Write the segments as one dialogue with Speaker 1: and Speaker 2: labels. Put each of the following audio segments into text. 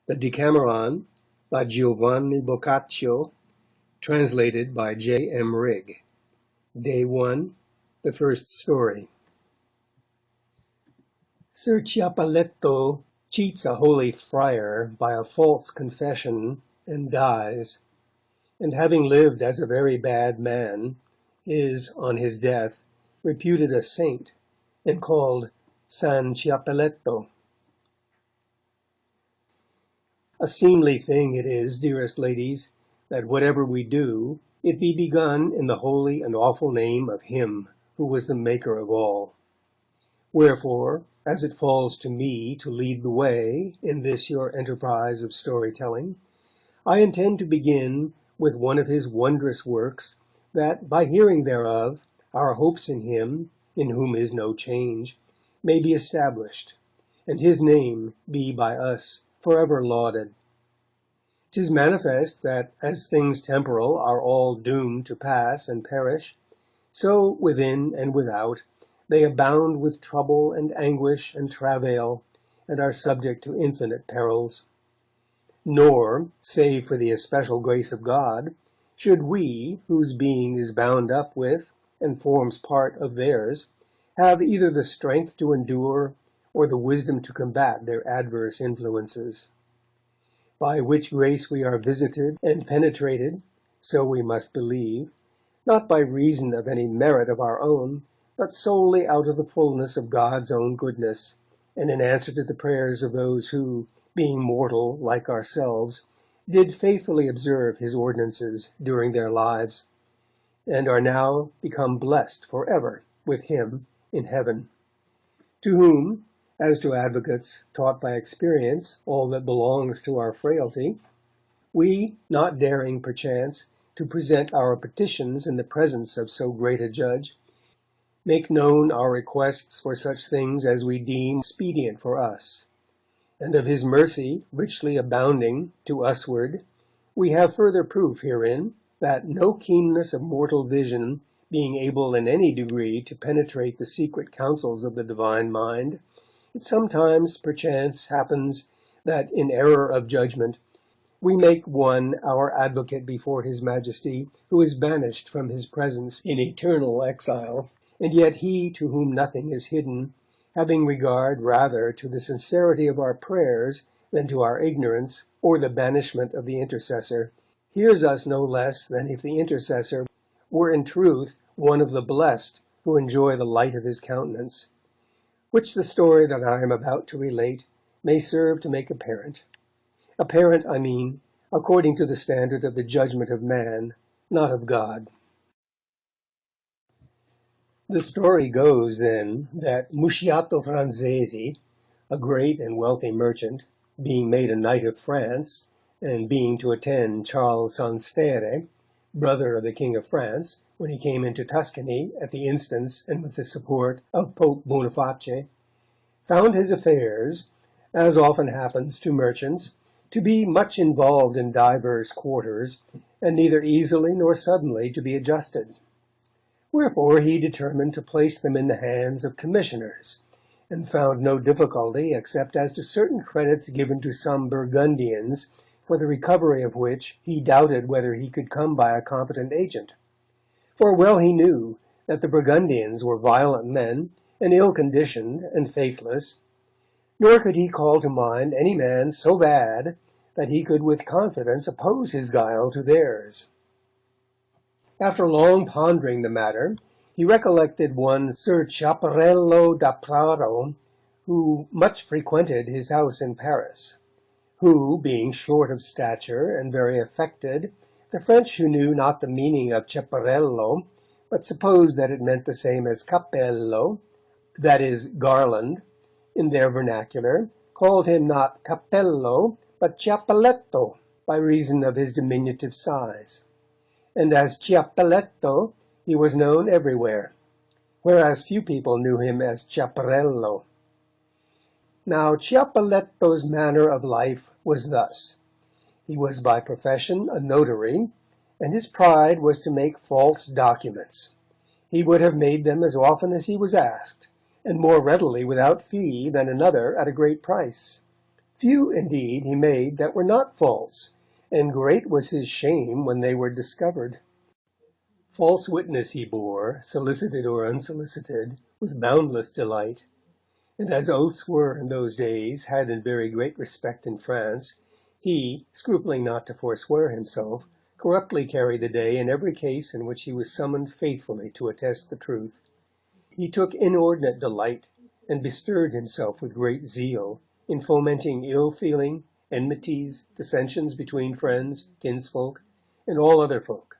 Speaker 1: The Decameron by Giovanni Boccaccio, translated by J. M. Rigg. Day 1, the first story. Sir Ciappelletto cheats a holy friar by a false confession and dies, and having lived as a very bad man, is, on his death, reputed a saint, and called San Ciappelletto. A seemly thing it is, dearest ladies, that whatever we do, it be begun in the holy and awful name of Him who was the Maker of all. Wherefore, as it falls to me to lead the way in this your enterprise of storytelling, I intend to begin with one of his wondrous works, that, by hearing thereof, our hopes in Him, in whom is no change, may be established, and his name be by us forever lauded. 'Tis manifest that as things temporal are all doomed to pass and perish, so within and without they abound with trouble and anguish and travail, and are subject to infinite perils. Nor, save for the especial grace of God, should we, whose being is bound up with, and forms part of theirs, have either the strength to endure, or the wisdom to combat their adverse influences. By which grace we are visited and penetrated, so we must believe, not by reason of any merit of our own, but solely out of the fullness of God's own goodness, and in answer to the prayers of those who, being mortal like ourselves, did faithfully observe His ordinances during their lives, and are now become blessed for ever with Him in heaven, to whom, as to advocates taught by experience all that belongs to our frailty, we, not daring perchance to present our petitions in the presence of so great a judge, make known our requests for such things as we deem expedient for us. And of His mercy richly abounding to usward, we have further proof herein, that no keenness of mortal vision being able in any degree to penetrate the secret counsels of the divine mind, it sometimes, perchance, happens that in error of judgment we make one our advocate before His Majesty, who is banished from His presence in eternal exile, and yet He to whom nothing is hidden, having regard rather to the sincerity of our prayers than to our ignorance or the banishment of the intercessor, hears us no less than if the intercessor were in truth one of the blessed who enjoy the light of His countenance, which the story that I am about to relate may serve to make apparent. Apparent, I mean, according to the standard of the judgment of man, not of God. The story goes, then, that Musciato Franzesi, a great and wealthy merchant, being made a knight of France, and being to attend Charles Sanstere, brother of the King of France, when he came into Tuscany at the instance and with the support of Pope Boniface, found his affairs, as often happens to merchants, to be much involved in divers quarters, and neither easily nor suddenly to be adjusted. Wherefore he determined to place them in the hands of commissioners, and found no difficulty except as to certain credits given to some Burgundians, for the recovery of which he doubted whether he could come by a competent agent. For well he knew that the Burgundians were violent men, and ill-conditioned and faithless, nor could he call to mind any man so bad that he could with confidence oppose his guile to theirs. After long pondering the matter, he recollected one Sir Ciappelletto da Prado, who much frequented his house in Paris, who, being short of stature and very affected, the French who knew not the meaning of Ciappelletto, but supposed that it meant the same as cappello, that is, garland, in their vernacular, called him not Cappello, but Ciappelletto, by reason of his diminutive size. And as Ciappelletto he was known everywhere, whereas few people knew him as Ciappelletto. Now Ciappelletto's manner of life was thus. He was by profession a notary, and his pride was to make false documents. He would have made them as often as he was asked, and more readily without fee than another at a great price. Few, indeed, he made that were not false, and great was his shame when they were discovered. False witness he bore, solicited or unsolicited, with boundless delight, and as oaths were in those days had in very great respect in France, he, scrupling not to forswear himself, corruptly carried the day in every case in which he was summoned faithfully to attest the truth. He took inordinate delight, and bestirred himself with great zeal, in fomenting ill-feeling, enmities, dissensions between friends, kinsfolk, and all other folk.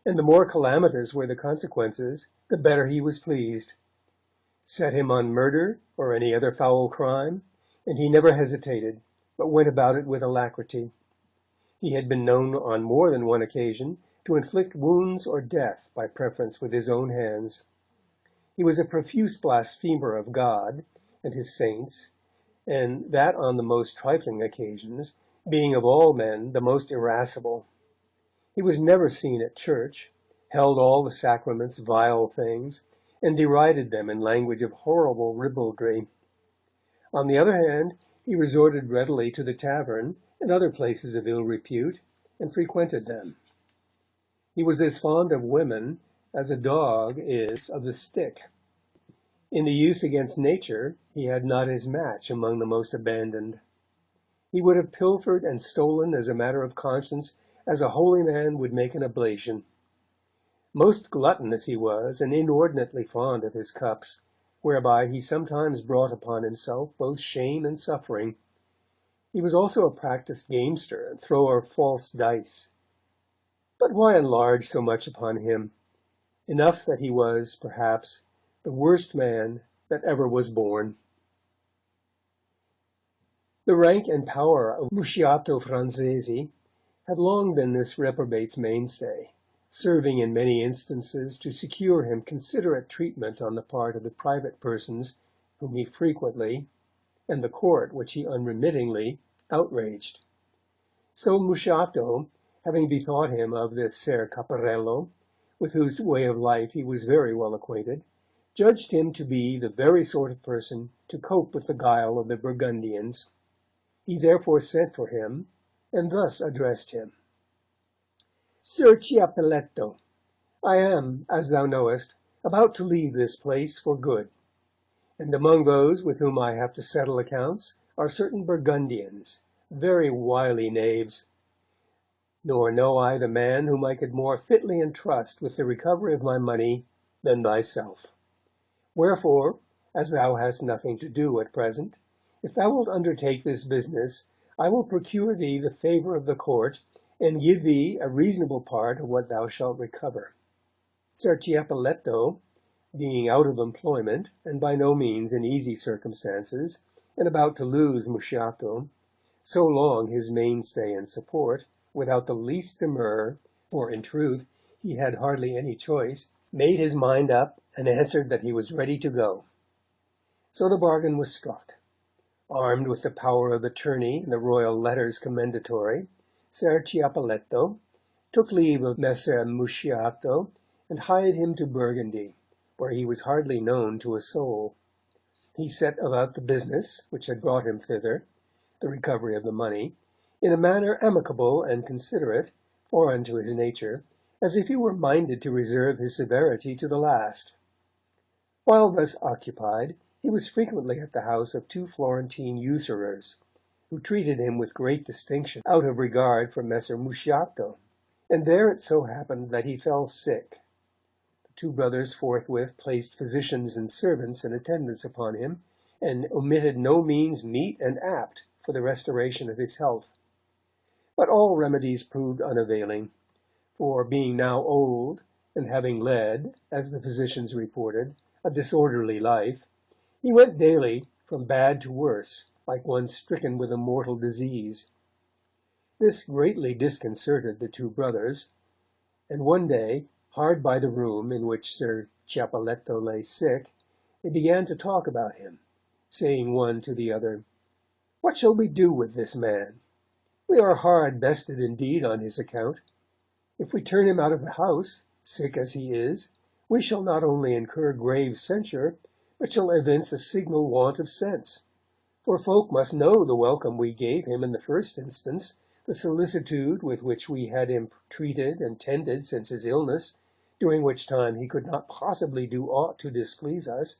Speaker 1: And the more calamitous were the consequences, the better he was pleased. Set him on murder or any other foul crime, and he never hesitated, but went about it with alacrity. He had been known on more than one occasion to inflict wounds or death by preference with his own hands. He was a profuse blasphemer of God and his saints, and that on the most trifling occasions, being of all men the most irascible. He was never seen at church, held all the sacraments vile things, and derided them in language of horrible ribaldry. On the other hand, he resorted readily to the tavern and other places of ill repute, and frequented them. He was as fond of women as a dog is of the stick. In the use against nature, he had not his match among the most abandoned. He would have pilfered and stolen as a matter of conscience, as a holy man would make an oblation. Most gluttonous he was, and inordinately fond of his cups, whereby he sometimes brought upon himself both shame and suffering. He was also a practised gamester and thrower of false dice. But why enlarge so much upon him? Enough that he was, perhaps, the worst man that ever was born. The rank and power of Musciato Francesi had long been this reprobate's mainstay, serving in many instances to secure him considerate treatment on the part of the private persons whom he frequently, and the court which he unremittingly, outraged. So Musciato, having bethought him of this Ser Caparello, with whose way of life he was very well acquainted, judged him to be the very sort of person to cope with the guile of the Burgundians. He therefore sent for him, and thus addressed him: "Sir Ciappelletto, I am, as thou knowest, about to leave this place for good, and among those with whom I have to settle accounts are certain Burgundians, very wily knaves. Nor know I the man whom I could more fitly entrust with the recovery of my money than thyself. Wherefore, as thou hast nothing to do at present, if thou wilt undertake this business, I will procure thee the favour of the court, and give thee a reasonable part of what thou shalt recover." Ser Ciappelletto, being out of employment, and by no means in easy circumstances, and about to lose Musciato, so long his mainstay and support, without the least demur, for in truth he had hardly any choice, made his mind up, and answered that he was ready to go. So the bargain was struck. Armed with the power of attorney and the royal letters commendatory, Ser Ciappelletto took leave of Messer Musciato, and hied him to Burgundy, where he was hardly known to a soul. He set about the business which had brought him thither, the recovery of the money, in a manner amicable and considerate, foreign to his nature, as if he were minded to reserve his severity to the last. While thus occupied, he was frequently at the house of two Florentine usurers, who treated him with great distinction out of regard for Messer Musciato, and there it so happened that he fell sick. The two brothers forthwith placed physicians and servants in attendance upon him, and omitted no means meet and apt for the restoration of his health. But all remedies proved unavailing, for being now old, and having led, as the physicians reported, a disorderly life, he went daily from bad to worse, like one stricken with a mortal disease. This greatly disconcerted the two brothers, and one day, hard by the room in which Ser Ciappelletto lay sick, they began to talk about him, saying one to the other, "What shall we do with this man? We are hard bested indeed on his account. If we turn him out of the house, sick as he is, we shall not only incur grave censure, but shall evince a signal want of sense. For folk must know the welcome we gave him in the first instance, the solicitude with which we had him treated and tended since his illness, during which time he could not possibly do aught to displease us,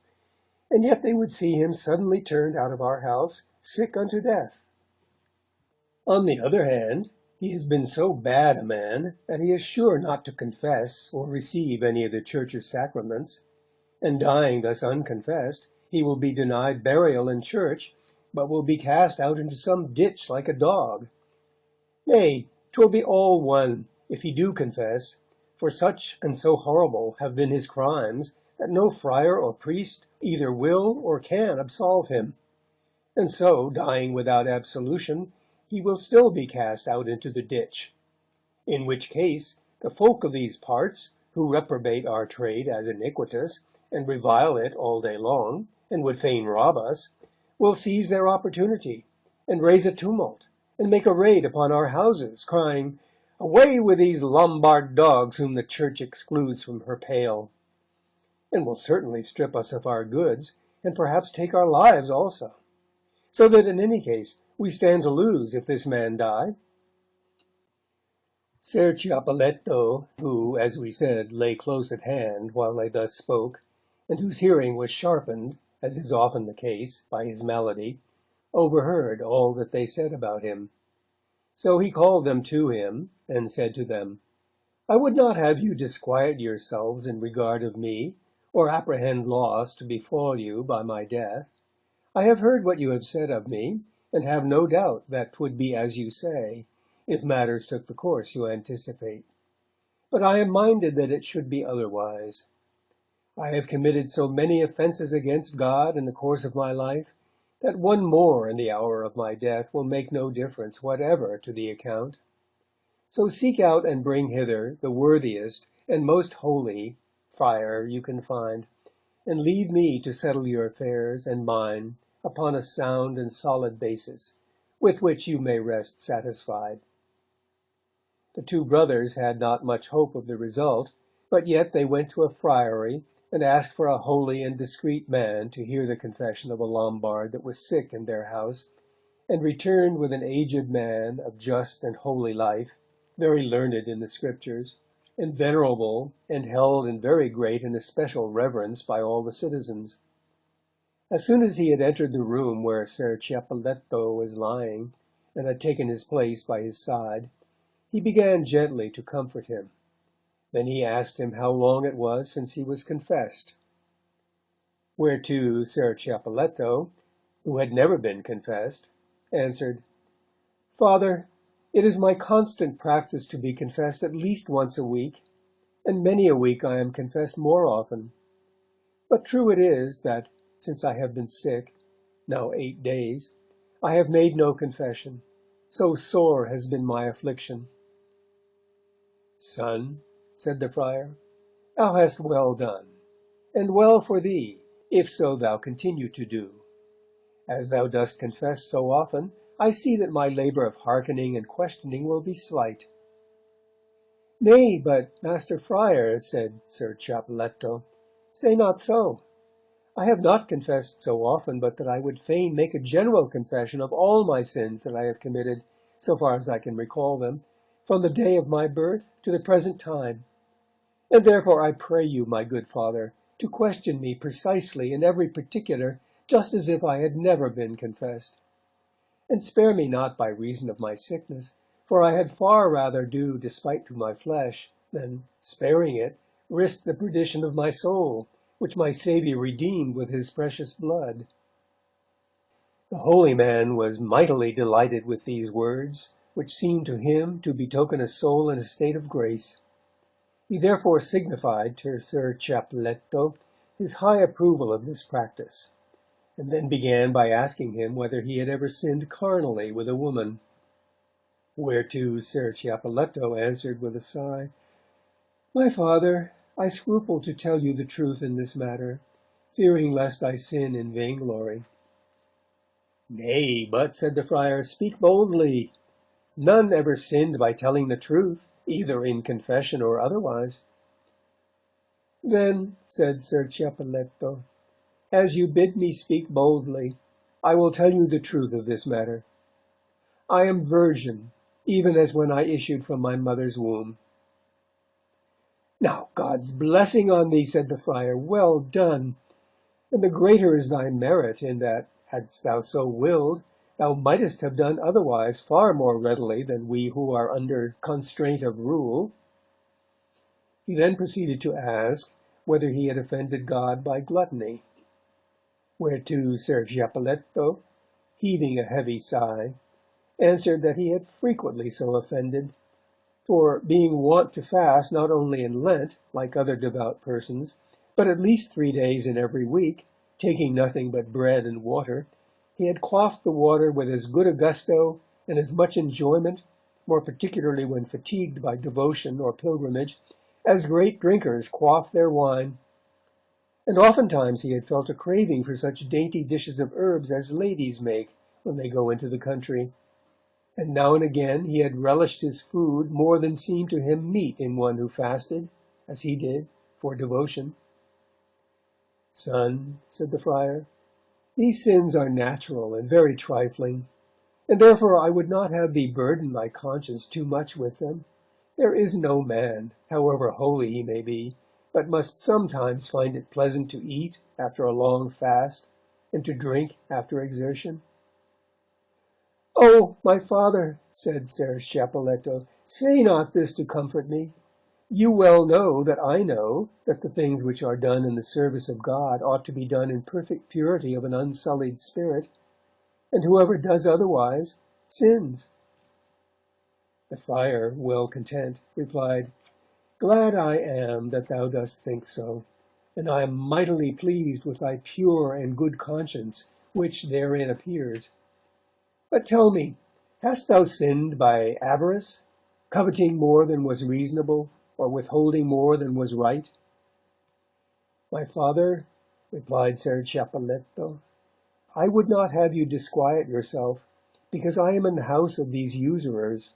Speaker 1: and yet they would see him suddenly turned out of our house, sick unto death. On the other hand, he has been so bad a man that he is sure not to confess or receive any of the Church's sacraments, and dying thus unconfessed, he will be denied burial in church, but will be cast out into some ditch like a dog. Nay, 'twill be all one, if he do confess, for such and so horrible have been his crimes, that no friar or priest either will or can absolve him, and so, dying without absolution, he will still be cast out into the ditch. In which case, the folk of these parts, who reprobate our trade as iniquitous, and revile it all day long, and would fain rob us, will seize their opportunity, and raise a tumult, and make a raid upon our houses, crying, "Away with these Lombard dogs whom the Church excludes from her pale," and will certainly strip us of our goods, and perhaps take our lives also. So that in any case we stand to lose if this man die. Ser Ciappelletto, who, as we said, lay close at hand while they thus spoke, and whose hearing was sharpened, as is often the case, by his malady, overheard all that they said about him. So he called them to him, and said to them, "I would not have you disquiet yourselves in regard of me, or apprehend loss to befall you by my death. I have heard what you have said of me, and have no doubt that 'twould be as you say, if matters took the course you anticipate. But I am minded that it should be otherwise. I have committed so many offences against God in the course of my life, that one more in the hour of my death will make no difference whatever to the account. So seek out and bring hither the worthiest and most holy friar you can find, and leave me to settle your affairs and mine upon a sound and solid basis, with which you may rest satisfied." The two brothers had not much hope of the result, but yet they went to a friary, and asked for a holy and discreet man to hear the confession of a Lombard that was sick in their house, and returned with an aged man of just and holy life, very learned in the Scriptures, and venerable, and held in very great and especial reverence by all the citizens. As soon as he had entered the room where Ser Ciappelletto was lying, and had taken his place by his side, he began gently to comfort him. Then he asked him how long it was since he was confessed. Whereto Ser Ciappelletto, who had never been confessed, answered, "Father, it is my constant practice to be confessed at least once a week, and many a week I am confessed more often. But true it is that, since I have been sick, now 8 days, I have made no confession, so sore has been my affliction." "Son," said the friar, "thou hast well done, and well for thee, if so thou continue to do. As thou dost confess so often, I see that my labour of hearkening and questioning will be slight." "Nay, but, Master Friar," said Ser Ciappelletto, "say not so. I have not confessed so often but that I would fain make a general confession of all my sins that I have committed, so far as I can recall them, from the day of my birth to the present time. And therefore I pray you, my good father, to question me precisely in every particular, just as if I had never been confessed. And spare me not by reason of my sickness, for I had far rather do despite to my flesh, than, sparing it, risk the perdition of my soul, which my Saviour redeemed with his precious blood." The holy man was mightily delighted with these words, which seemed to him to betoken a soul in a state of grace. He therefore signified to Ser Ciappelletto his high approval of this practice, and then began by asking him whether he had ever sinned carnally with a woman. Whereto Ser Ciappelletto answered with a sigh, "My father, I scruple to tell you the truth in this matter, fearing lest I sin in vainglory." "Nay, but," said the friar, "speak boldly. None ever sinned by telling the truth, either in confession or otherwise." "Then," said Ser Ciappelletto, "as you bid me speak boldly, I will tell you the truth of this matter. I am virgin, even as when I issued from my mother's womb." "Now God's blessing on thee," said the friar, "well done! And the greater is thy merit, in that, hadst thou so willed, thou mightest have done otherwise far more readily than we who are under constraint of rule." He then proceeded to ask whether he had offended God by gluttony, whereto Ser Ciappelletto, heaving a heavy sigh, answered that he had frequently so offended, for, being wont to fast not only in Lent, like other devout persons, but at least 3 days in every week, taking nothing but bread and water, he had quaffed the water with as good a gusto and as much enjoyment, more particularly when fatigued by devotion or pilgrimage, as great drinkers quaff their wine. And oftentimes he had felt a craving for such dainty dishes of herbs as ladies make when they go into the country. And now and again he had relished his food more than seemed to him meet in one who fasted, as he did, for devotion. "Son," said the friar, "these sins are natural and very trifling, and therefore I would not have thee burden thy conscience too much with them. There is no man, however holy he may be, but must sometimes find it pleasant to eat after a long fast, and to drink after exertion." "Oh, my father," said Ser Ciappelletto, "say not this to comfort me. You well know that I know that the things which are done in the service of God ought to be done in perfect purity of an unsullied spirit, and whoever does otherwise sins." The friar, well content, replied, "Glad I am that thou dost think so, and I am mightily pleased with thy pure and good conscience, which therein appears. But tell me, hast thou sinned by avarice, coveting more than was reasonable, or withholding more than was right?" "My father," replied Ser Ciappelletto, "I would not have you disquiet yourself, because I am in the house of these usurers.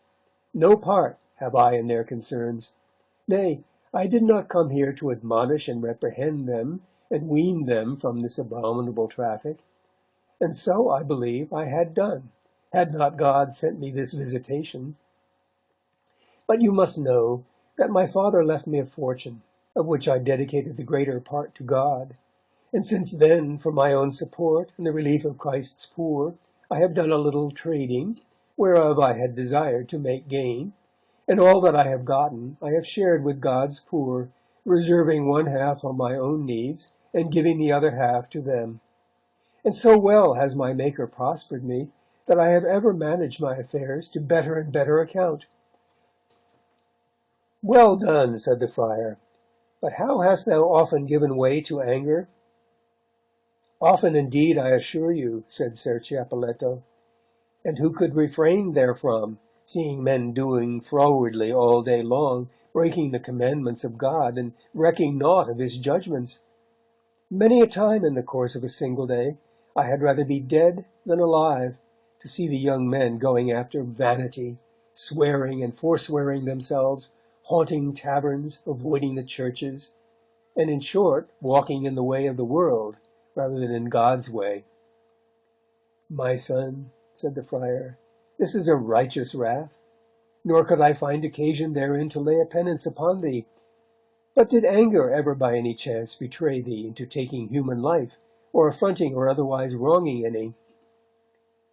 Speaker 1: No part have I in their concerns. Nay, I did not come here to admonish and reprehend them, and wean them from this abominable traffic. And so, I believe, I had done, had not God sent me this visitation. But you must know that my father left me a fortune, of which I dedicated the greater part to God, and since then, for my own support and the relief of Christ's poor, I have done a little trading, whereof I had desired to make gain, and all that I have gotten I have shared with God's poor, reserving one half on my own needs, and giving the other half to them. And so well has my Maker prospered me, that I have ever managed my affairs to better and better account." "Well done," said the friar, "but how hast thou often given way to anger?" "Often indeed, I assure you," said Ser Ciappelletto, "and who could refrain therefrom, seeing men doing frowardly all day long, breaking the commandments of God, and recking naught of his judgments? Many a time in the course of a single day I had rather be dead than alive, to see the young men going after vanity, swearing and forswearing themselves, haunting taverns, avoiding the churches, and in short, walking in the way of the world rather than in God's way." "My son," said the friar, "this is a righteous wrath, nor could I find occasion therein to lay a penance upon thee. But did anger ever by any chance betray thee into taking human life, or affronting or otherwise wronging any?"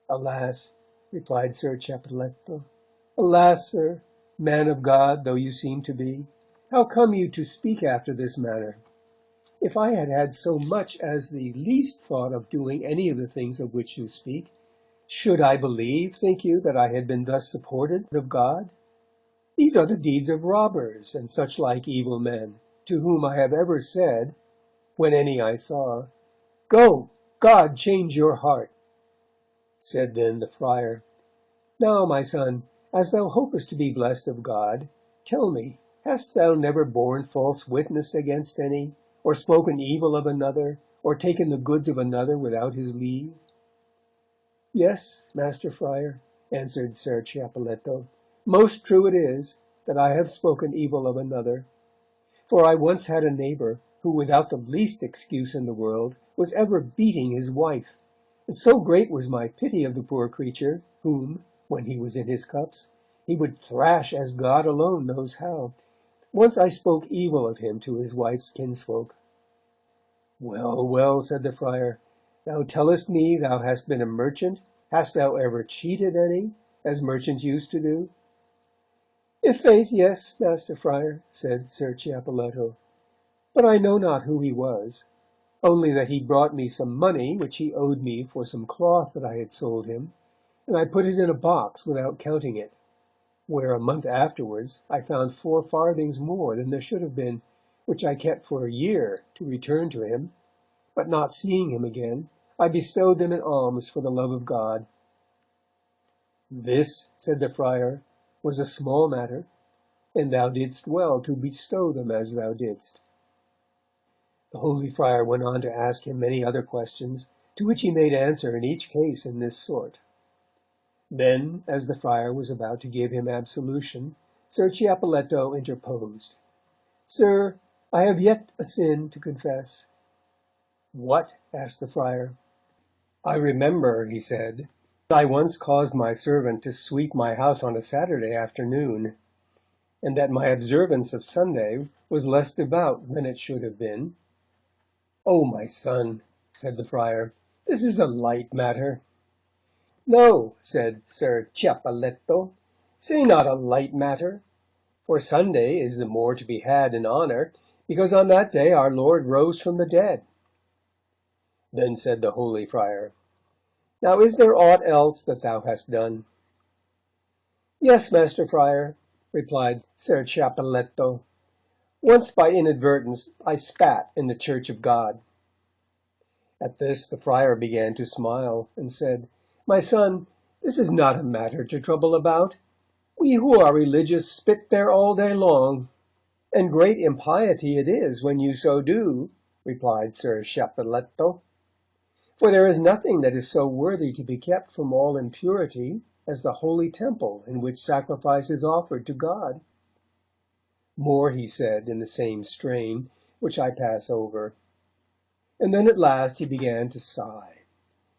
Speaker 1: "Alas," replied Ser Ciappelletto, "alas, sir, man of God though you seem to be, how come you to speak after this manner? If I had had so much as the least thought of doing any of the things of which you speak, should I believe, think you, that I had been thus supported of God? These are the deeds of robbers and such like evil men, to whom I have ever said, when any I saw, 'Go, God change your heart.'" Said then the friar, "Now, my son, as thou hopest to be blessed of God, tell me, hast thou never borne false witness against any, or spoken evil of another, or taken the goods of another without his leave?" "Yes, Master Friar," answered Ser Ciappelletto, "most true it is that I have spoken evil of another. For I once had a neighbour who, without the least excuse in the world, was ever beating his wife, And so great was my pity of the poor creature, whom, when he was in his cups, he would thrash as God alone knows how. Once I spoke evil of him to his wife's kinsfolk. Well, well, said the friar, thou tellest me thou hast been a merchant. Hast thou ever cheated any, as merchants used to do? I' faith, yes, Master Friar, said Sir Ciappelletto, but I know not who he was, only that he brought me some money which he owed me for some cloth that I had sold him, and I put it in a box without counting it, where a month afterwards I found 4 farthings more than there should have been, which I kept for a year to return to him, but not seeing him again, I bestowed them in alms for the love of God. This, said the friar, was a small matter, and thou didst well to bestow them as thou didst. The holy friar went on to ask him many other questions, to which he made answer in each case in this sort. Then, as the friar was about to give him absolution, Sir Ciappelletto interposed. Sir, I have yet a sin to confess. What? Asked the friar. I remember, he said, I once caused my servant to sweep my house on a Saturday afternoon, and that my observance of Sunday was less devout than it should have been. Oh, my son, said the friar, this is a light matter. No, said Sir Ciappelletto, say not a light matter, for Sunday is the more to be had in honour, because on that day our Lord rose from the dead. Then said the holy friar, Now is there aught else that thou hast done? Yes, Master Friar, replied Sir Ciappelletto. Once by inadvertence I spat in the church of God. At this the friar began to smile, and said, My son, this is not a matter to trouble about. We who are religious spit there all day long, and great impiety it is when you so do, replied Sir Ciappelletto. For there is nothing that is so worthy to be kept from all impurity as the holy temple in which sacrifice is offered to God. More he said in the same strain, which I pass over. And then at last he began to sigh,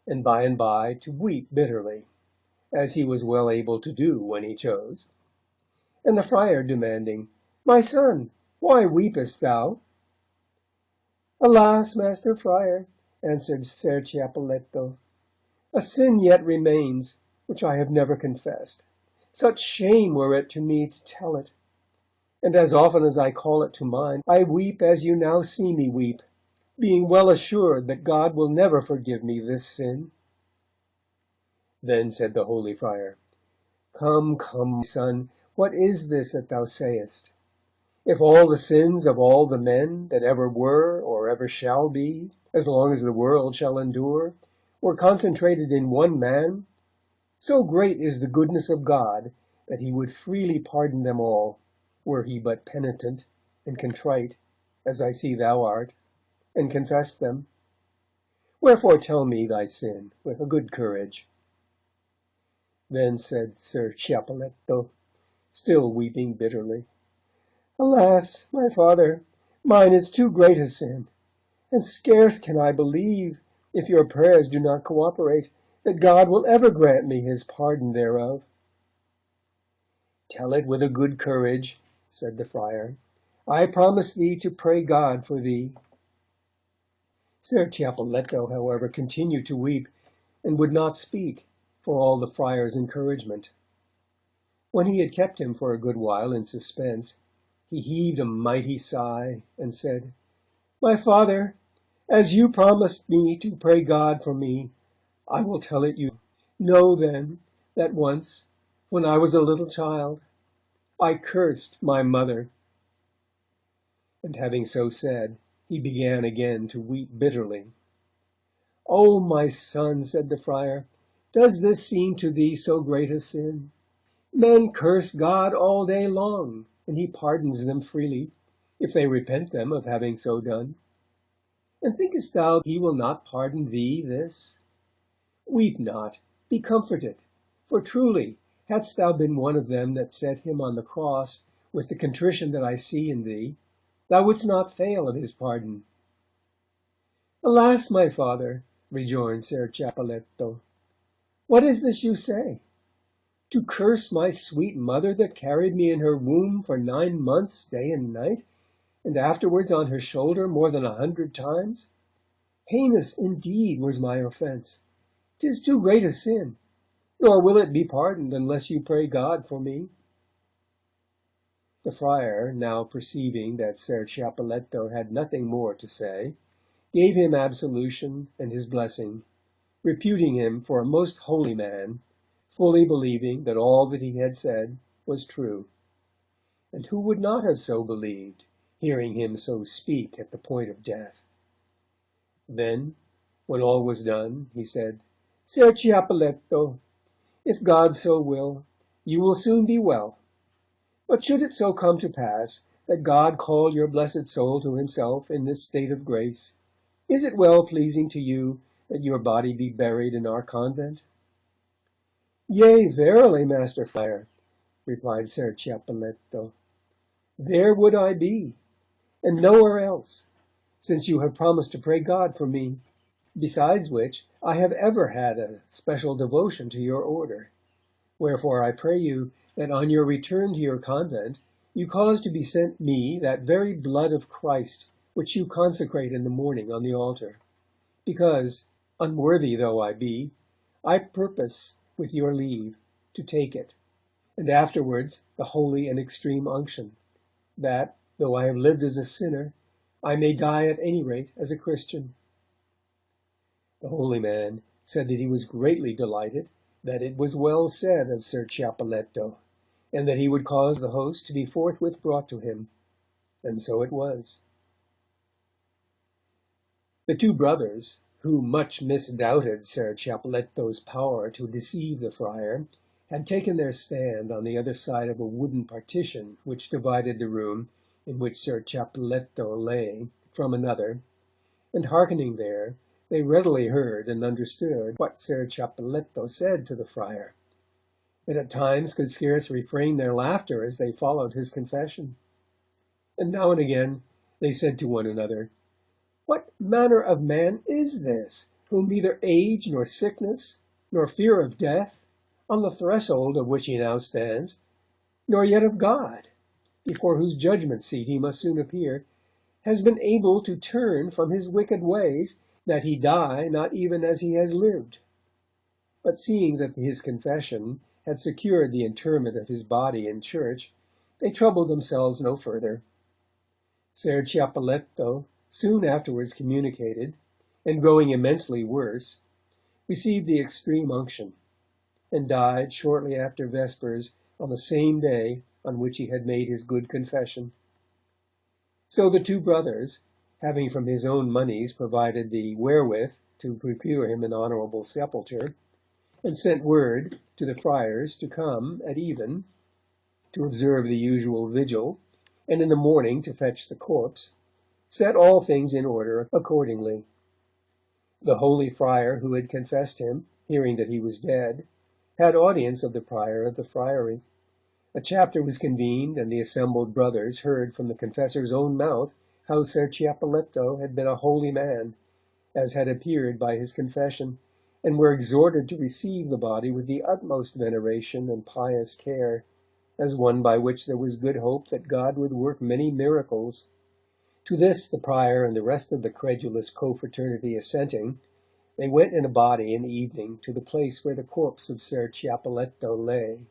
Speaker 1: and by to weep bitterly, as he was well able to do when he chose. And the friar demanding, My son, why weepest thou? Alas, Master Friar, answered Ser Ciappelletto, a sin yet remains, which I have never confessed. Such shame were it to me to tell it. And as often as I call it to mind, I weep as you now see me weep, being well assured that God will never forgive me this sin. Then said the holy friar, Come, come, son, what is this that thou sayest? If all the sins of all the men that ever were or ever shall be, as long as the world shall endure, were concentrated in one man, so great is the goodness of God that he would freely pardon them all, were he but penitent and contrite, as I see thou art, and confess them. Wherefore tell me thy sin with a good courage. Then said Sir Ciappelletto, still weeping bitterly, Alas, my father, mine is too great a sin, and scarce can I believe, if your prayers do not cooperate, that God will ever grant me his pardon thereof. Tell it with a good courage, said the friar. I promise thee to pray God for thee. Ser Ciappelletto, however, continued to weep, and would not speak, for all the friar's encouragement. When he had kept him for a good while in suspense, he heaved a mighty sigh, and said, My father, as you promised me to pray God for me, I will tell it you. Know, then, that once, when I was a little child, I cursed my mother. And having so said, he began again to weep bitterly. O my son, said the friar, does this seem to thee so great a sin? Men curse God all day long, and he pardons them freely, if they repent them of having so done. And thinkest thou he will not pardon thee this? Weep not, be comforted, for truly, hadst thou been one of them that set him on the cross, with the contrition that I see in thee, thou wouldst not fail of his pardon. Alas, my father, rejoined Ser Ciappelletto. "What is this you say? To curse my sweet mother that carried me in her womb for 9 months, day and night, and afterwards on her shoulder more than 100 times? Heinous indeed was my offence. 'Tis too great a sin, nor will it be pardoned unless you pray God for me." The friar, now perceiving that Ser Ciappelletto had nothing more to say, gave him absolution and his blessing, reputing him for a most holy man, fully believing that all that he had said was true. And who would not have so believed, hearing him so speak at the point of death? Then, when all was done, he said, "Ser Ciappelletto, if God so will, you will soon be well. But should it so come to pass that God call your blessed soul to himself in this state of grace, is it well pleasing to you that your body be buried in our convent?" "Yea, verily, Master Friar," replied Ser Ciappelletto, "there would I be, and nowhere else, since you have promised to pray God for me, besides which I have ever had a special devotion to your order. Wherefore I pray you that on your return to your convent you cause to be sent me that very blood of Christ which you consecrate in the morning on the altar, because, unworthy though I be, I purpose, with your leave, to take it, and afterwards the holy and extreme unction, that, though I have lived as a sinner, I may die at any rate as a Christian." The holy man said that he was greatly delighted, that it was well said of Ser Ciappelletto, and that he would cause the host to be forthwith brought to him, and so it was. The two brothers, who much misdoubted Ser Ciappelletto's power to deceive the friar, had taken their stand on the other side of a wooden partition which divided the room in which Ser Ciappelletto lay from another, and hearkening there, they readily heard and understood what Ser Ciappelletto said to the friar, and at times could scarce refrain their laughter as they followed his confession. And now and again they said to one another, "What manner of man is this, whom neither age nor sickness, nor fear of death, on the threshold of which he now stands, nor yet of God, before whose judgment seat he must soon appear, has been able to turn from his wicked ways, that he die not even as he has lived?" But seeing that his confession had secured the interment of his body in church, they troubled themselves no further. Ser Ciappelletto soon afterwards communicated, and growing immensely worse, received the extreme unction, and died shortly after vespers on the same day on which he had made his good confession. So the two brothers, having from his own moneys provided the wherewith to procure him an honourable sepulture, and sent word to the friars to come at even to observe the usual vigil, and in the morning to fetch the corpse, set all things in order accordingly. The holy friar who had confessed him, hearing that he was dead, had audience of the prior of the friary. A chapter was convened, and the assembled brothers heard from the confessor's own mouth how Ser Ciappelletto had been a holy man, as had appeared by his confession, and were exhorted to receive the body with the utmost veneration and pious care, as one by which there was good hope that God would work many miracles. To this the prior and the rest of the credulous confraternity assenting, they went in a body in the evening to the place where the corpse of Ser Ciappelletto lay,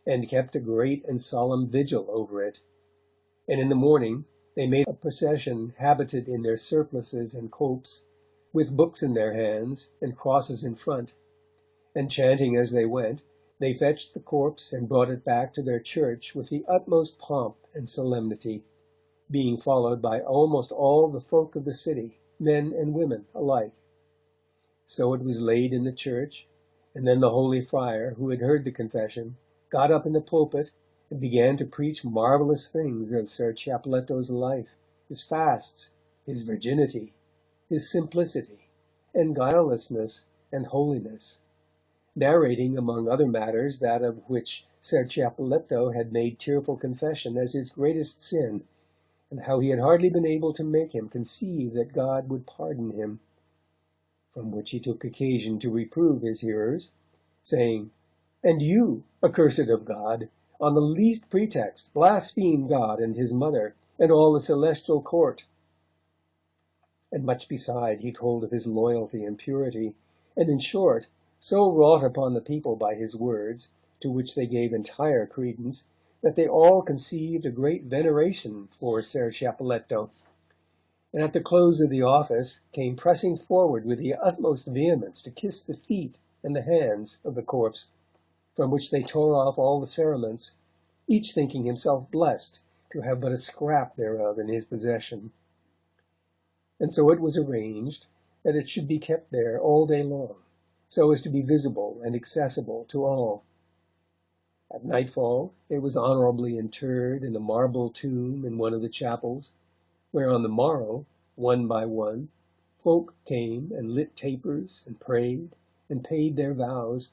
Speaker 1: and kept a great and solemn vigil over it. And in the morning they made a procession habited in their surplices and copes, with books in their hands and crosses in front, and chanting as they went, they fetched the corpse and brought it back to their church with the utmost pomp and solemnity, being followed by almost all the folk of the city, men and women alike. So it was laid in the church, and then the holy friar, who had heard the confession, got up in the pulpit and began to preach marvellous things of Ser Ciappelletto's life, his fasts, his virginity, his simplicity, and guilelessness and holiness, narrating among other matters that of which Ser Ciappelletto had made tearful confession as his greatest sin, and how he had hardly been able to make him conceive that God would pardon him. from which he took occasion to reprove his hearers, saying, "And you, accursed of God, on the least pretext blaspheme God and his mother, and all the celestial court." And much beside he told of his loyalty and purity, and in short, so wrought upon the people by his words, to which they gave entire credence, that they all conceived a great veneration for Ser Ciappelletto, and at the close of the office came pressing forward with the utmost vehemence to kiss the feet and the hands of the corpse, from which they tore off all the cerements, each thinking himself blessed to have but a scrap thereof in his possession. And so it was arranged that it should be kept there all day long, so as to be visible and accessible to all. At nightfall it was honourably interred in a marble tomb in one of the chapels, where on the morrow, one by one, folk came and lit tapers and prayed and paid their vows,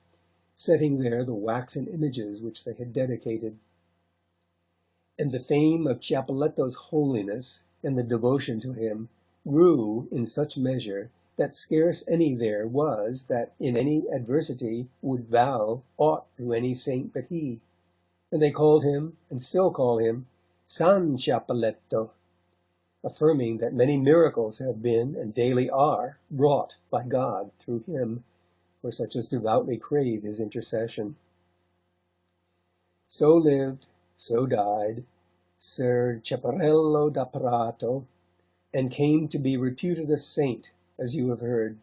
Speaker 1: setting there the waxen images which they had dedicated. And the fame of Ciappelletto's holiness and the devotion to him grew in such measure that scarce any there was that in any adversity would vow aught to any saint but he, and they called him, and still call him, San Ciappelletto, affirming that many miracles have been, and daily are, wrought by God through him, for such as devoutly crave his intercession. So lived, so died, Ser Ciappelletto da Prato, and came to be reputed a saint, as you have heard.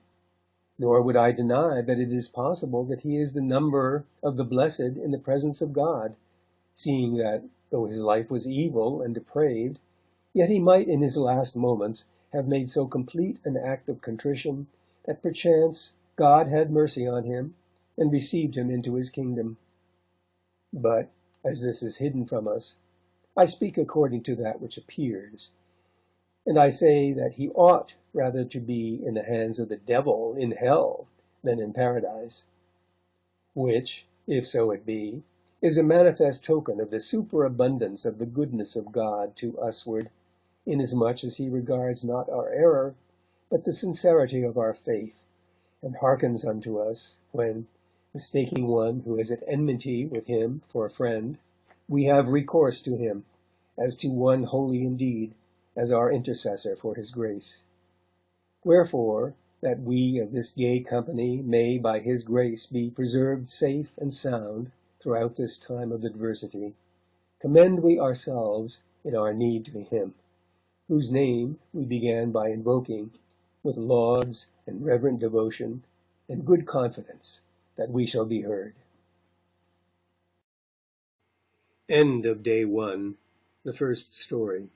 Speaker 1: Nor would I deny that it is possible that he is the number of the blessed in the presence of God, seeing that, though his life was evil and depraved, yet he might in his last moments have made so complete an act of contrition that perchance God had mercy on him and received him into his kingdom. But, as this is hidden from us, I speak according to that which appears, and I say that he ought rather to be in the hands of the devil in hell than in paradise, which, if so it be, is a manifest token of the superabundance of the goodness of God to usward, inasmuch as he regards not our error, but the sincerity of our faith, and hearkens unto us, when, mistaking one who is at enmity with him for a friend, we have recourse to him, as to one holy indeed, as our intercessor for his grace. Wherefore, that we of this gay company may by his grace be preserved safe and sound throughout this time of adversity, commend we ourselves in our need to him, whose name we began by invoking with lauds and reverent devotion and good confidence that we shall be heard. End of Day 1, the first story.